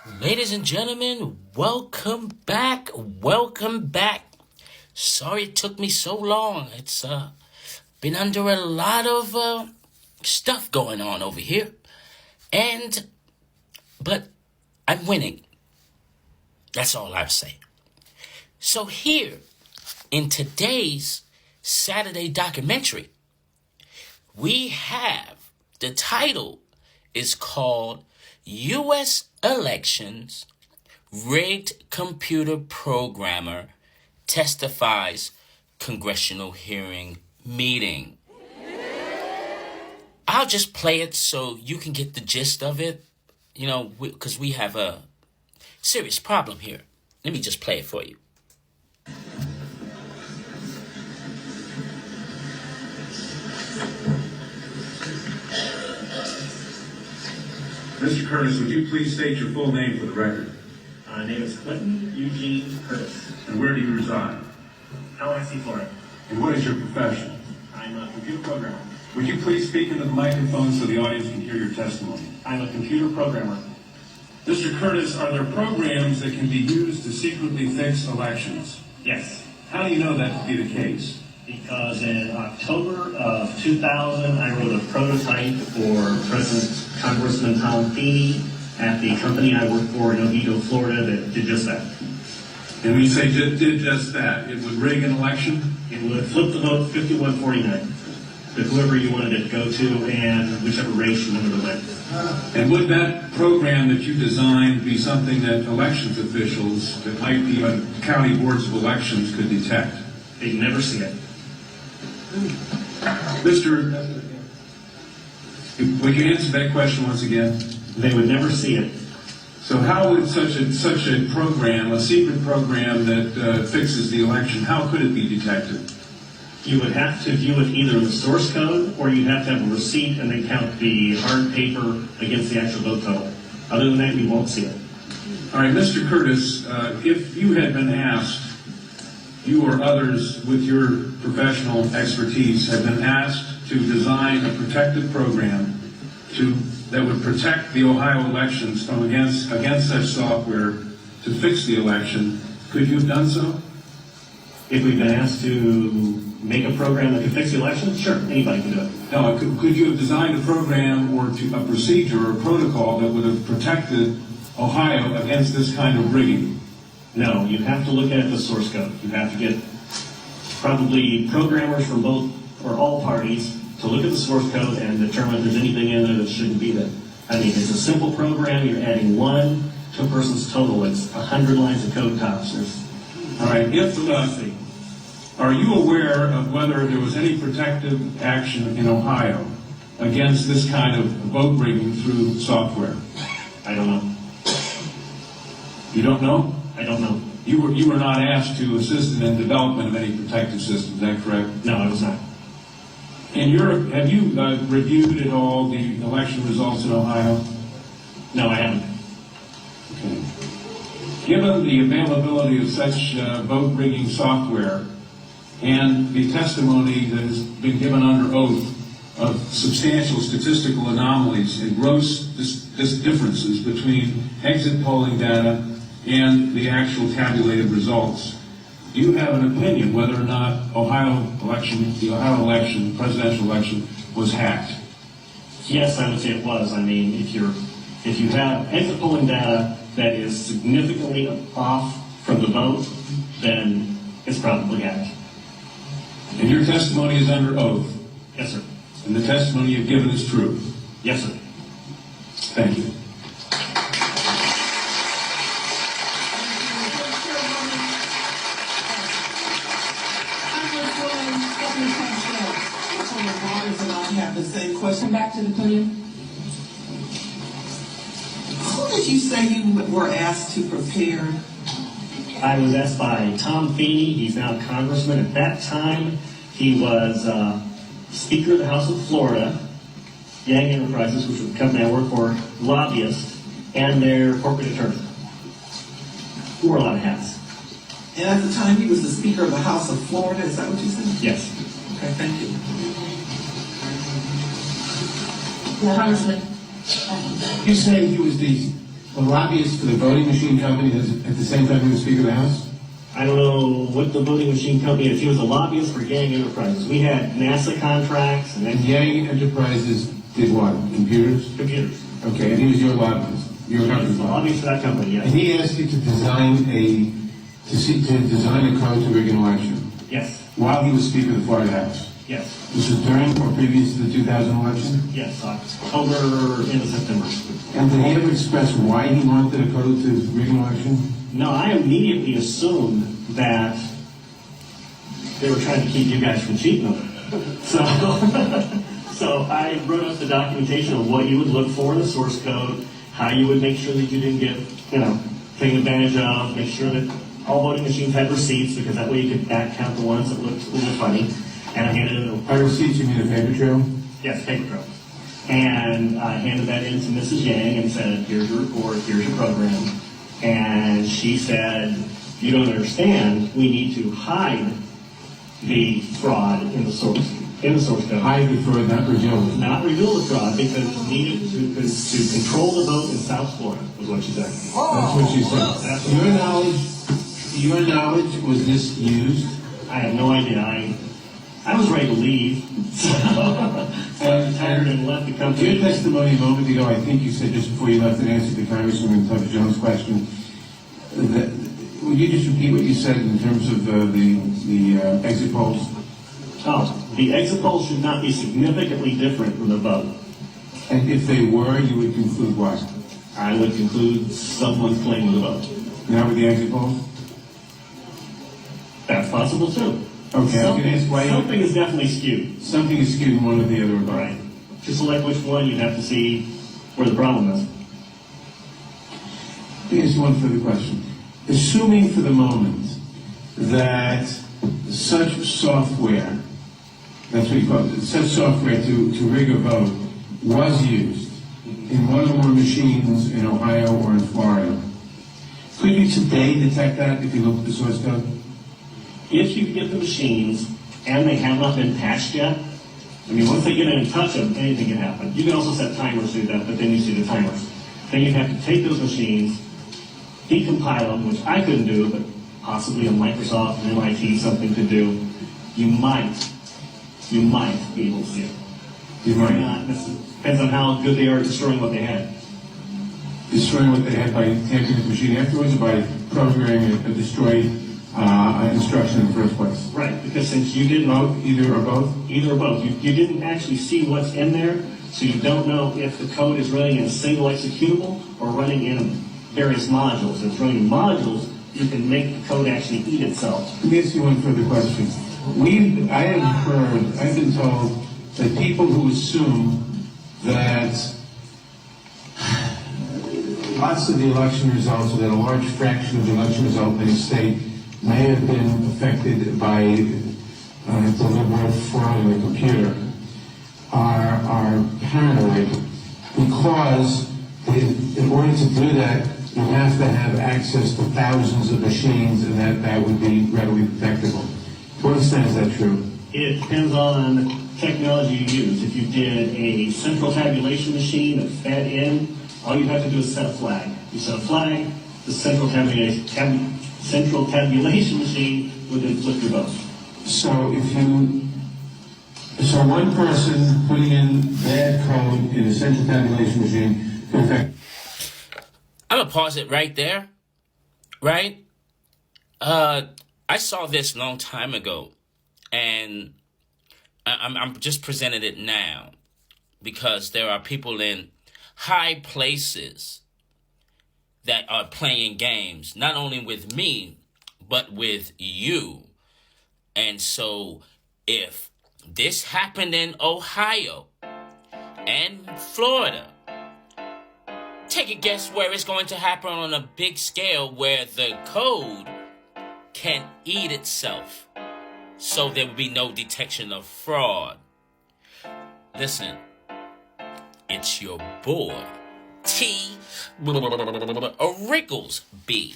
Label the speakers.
Speaker 1: Ladies and gentlemen, welcome back. Welcome back. Sorry it took me so long. It's been under a lot of stuff going on over here. But I'm winning. That's all I'll say. So here, in today's Saturday documentary, we have, the title is called U.S. Elections, Rigged Computer Programmer Testifies Congressional Hearing Meeting. I'll just play it so you can get the gist of it, because we have a serious problem here. Let me just play it for you.
Speaker 2: Mr. Curtis, would you please state your full name for the record?
Speaker 3: My name is Clinton Eugene Curtis.
Speaker 2: And where do you reside?
Speaker 3: LIC, Florida.
Speaker 2: And what is your profession?
Speaker 3: I'm a computer programmer.
Speaker 2: Would you please speak into the microphone so the audience can hear your testimony?
Speaker 3: I'm a computer programmer.
Speaker 2: Mr. Curtis, are there programs that can be used to secretly fix elections?
Speaker 3: Yes.
Speaker 2: How do you know that to be the case?
Speaker 3: Because in October of 2000, I wrote a prototype for President Congressman Tom Feeney at the company I work for in Oviedo, Florida, that did just that.
Speaker 2: And when you say did just that, it would rig an election?
Speaker 3: It would flip the vote 51-49 to whoever you wanted it to go to and whichever race you wanted to win.
Speaker 2: And would that program that you designed be something that elections officials that might be on county boards of elections could detect?
Speaker 3: They'd never see it.
Speaker 2: Mr. Would you answer that question once again?
Speaker 3: They would never see it.
Speaker 2: So how would such a program, a secret program that fixes the election, how could it be detected?
Speaker 3: You would have to view it either in the source code or you'd have to have a receipt and then count the hard paper against the actual vote total. Other than that, you won't see it.
Speaker 2: All right, Mr. Curtis, if you had been asked, you or others with your professional expertise have been asked to design a protective program that would protect the Ohio elections from against such software to fix the election, could you have done so?
Speaker 3: If we've been asked to make a program that could fix the election, sure, anybody can do it.
Speaker 2: No, could you have designed a program or a procedure or a protocol that would have protected Ohio against this kind of rigging?
Speaker 3: No, you have to look at the source code. You have to get probably programmers from both or all parties to look at the source code and determine if there's anything in there that shouldn't be there. I mean, it's a simple program. You're adding 1 to a person's total. It's 100 lines of code tops.
Speaker 2: All right. Are you aware of whether there was any protective action in Ohio against this kind of vote rigging through software?
Speaker 3: I don't know.
Speaker 2: You don't know?
Speaker 3: I don't know.
Speaker 2: You were not asked to assist in the development of any protective system, is that correct?
Speaker 3: No, I was not.
Speaker 2: Have you reviewed at all the election results in Ohio?
Speaker 3: No, I haven't.
Speaker 2: Okay. Given the availability of such vote rigging software and the testimony that has been given under oath of substantial statistical anomalies and gross differences between exit polling data and the actual tabulated results, do you have an opinion whether or not the Ohio election, presidential election, was hacked?
Speaker 3: Yes, I would say it was. I mean, if you have exit polling data that is significantly off from the vote, then it's probably hacked.
Speaker 2: And your testimony is under oath?
Speaker 3: Yes, sir.
Speaker 2: And the testimony you've given is true?
Speaker 3: Yes, sir.
Speaker 2: Thank you.
Speaker 4: Have the same question. Back to the podium. Who did you say you were asked to prepare?
Speaker 3: I was asked by Tom Feeney. He's now a congressman. At that time, he was Speaker of the House of Florida, Yang Enterprises, which was the company I work for, lobbyist, and their corporate attorney. Who wore a lot of hats.
Speaker 4: And at the time, he was the Speaker of the House of Florida. Is that what you said?
Speaker 3: Yes.
Speaker 4: Okay, thank you.
Speaker 5: Congressman,
Speaker 2: You say he was the
Speaker 5: a lobbyist for the voting machine company at the same time he was Speaker of the House?
Speaker 3: I don't know what the voting machine company is. He was a lobbyist for Yang Enterprises. We had NASA contracts and
Speaker 5: And Yang Enterprises did what? Computers?
Speaker 3: computers.
Speaker 5: Okay, and he was your lobbyist. Your
Speaker 3: He was
Speaker 5: company's
Speaker 3: a
Speaker 5: lobbyist.
Speaker 3: lobbyist for that company,
Speaker 5: And
Speaker 3: yes.
Speaker 5: he asked you to design a code to rig an election
Speaker 3: Yes,
Speaker 5: while he was Speaker of the Florida House.
Speaker 3: yes,
Speaker 5: This was during or previous to the 2000 election?
Speaker 3: yes. October into September.
Speaker 5: And did he ever express why he wanted a code to rig an election?
Speaker 3: No, I immediately assumed that they were trying to keep you guys from cheating on it. So, so I wrote up the documentation of what you would look for in the source code, how you would make sure that you didn't get, taken advantage of, make sure that all voting machines had receipts, because that way you could back count the ones that looked a little funny. And I handed it
Speaker 5: By receipts, you mean a paper trail?
Speaker 3: Yes, paper trail. And I handed that in to Mrs. Yang and said, here's your report, here's your program. And she said, you don't understand, we need to hide the fraud in the source code.
Speaker 5: Hide the fraud, not reveal it.
Speaker 3: Not reveal the fraud because we needed to control the vote in South Florida, was what she said.
Speaker 5: That's what she said. To your knowledge, was this used?
Speaker 3: I have no idea. I was ready to leave, so I retired and left the company.
Speaker 5: Your testimony a moment ago, I think you said just before you left in answer to Congresswoman Tucker Jones' question, that, would you just repeat what you said in terms of the exit polls?
Speaker 3: Oh, the exit polls should not be significantly different from the vote.
Speaker 5: And if they were, you would conclude what?
Speaker 3: I would conclude someone's claiming the vote.
Speaker 5: Now with the exit polls?
Speaker 3: That's possible too.
Speaker 5: Okay, I was going to ask why
Speaker 3: Something is definitely skewed.
Speaker 5: something is skewed in one or the other regard.
Speaker 3: Right. To select which one, you'd have to see where the problem is.
Speaker 5: Let me ask you one further question. Assuming for the moment that such software, that's what you call it, such software to rig a vote was used in one or more machines in Ohio or in Florida, could you today detect that if you look at the source code?
Speaker 3: If you get the machines and they have not been patched yet, I mean, once they get in and touch them, anything can happen. You can also set timers to that, but then you see the timers. Then you have to take those machines, decompile them, which I couldn't do, but possibly a Microsoft and MIT something could do. You might be able to see it.
Speaker 5: You
Speaker 3: Or
Speaker 5: might
Speaker 3: not. Depends on how good they are at destroying what they had.
Speaker 5: destroy what they had by tampering the machine afterwards, or by programming a destroyed instruction in the first place.
Speaker 3: Right, because since you didn't
Speaker 5: Either or both?
Speaker 3: either or both. You didn't actually see what's in there, so you don't know if the code is running in a single executable or running in various modules. If it's running in modules, you can make the code actually eat itself.
Speaker 5: Let me ask you one further question. I've been told that people who assume that lots of the election results, or that a large fraction of the election result in a state may have been affected by deliberate fraud in the computer, are paranoid because in order to do that, you have to have access to thousands of machines, and that would be readily detectable. To what extent is that true?
Speaker 3: It depends on the technology you use. If you did a central tabulation machine that fed in, all you have to do is set a flag. You set a flag, the central tabulation machine would then flip your vote.
Speaker 5: So so one person putting in bad code in a central tabulation machine can affect.
Speaker 1: I'm gonna pause it right there. Right? I saw this a long time ago, and I'm just presenting it now because there are people in high places that are playing games, not only with me, but with you. And so if this happened in Ohio and Florida, take a guess where it's going to happen on a big scale where the code can eat itself. So there will be no detection of fraud. Listen, it's your boy, T. Wrigglesby.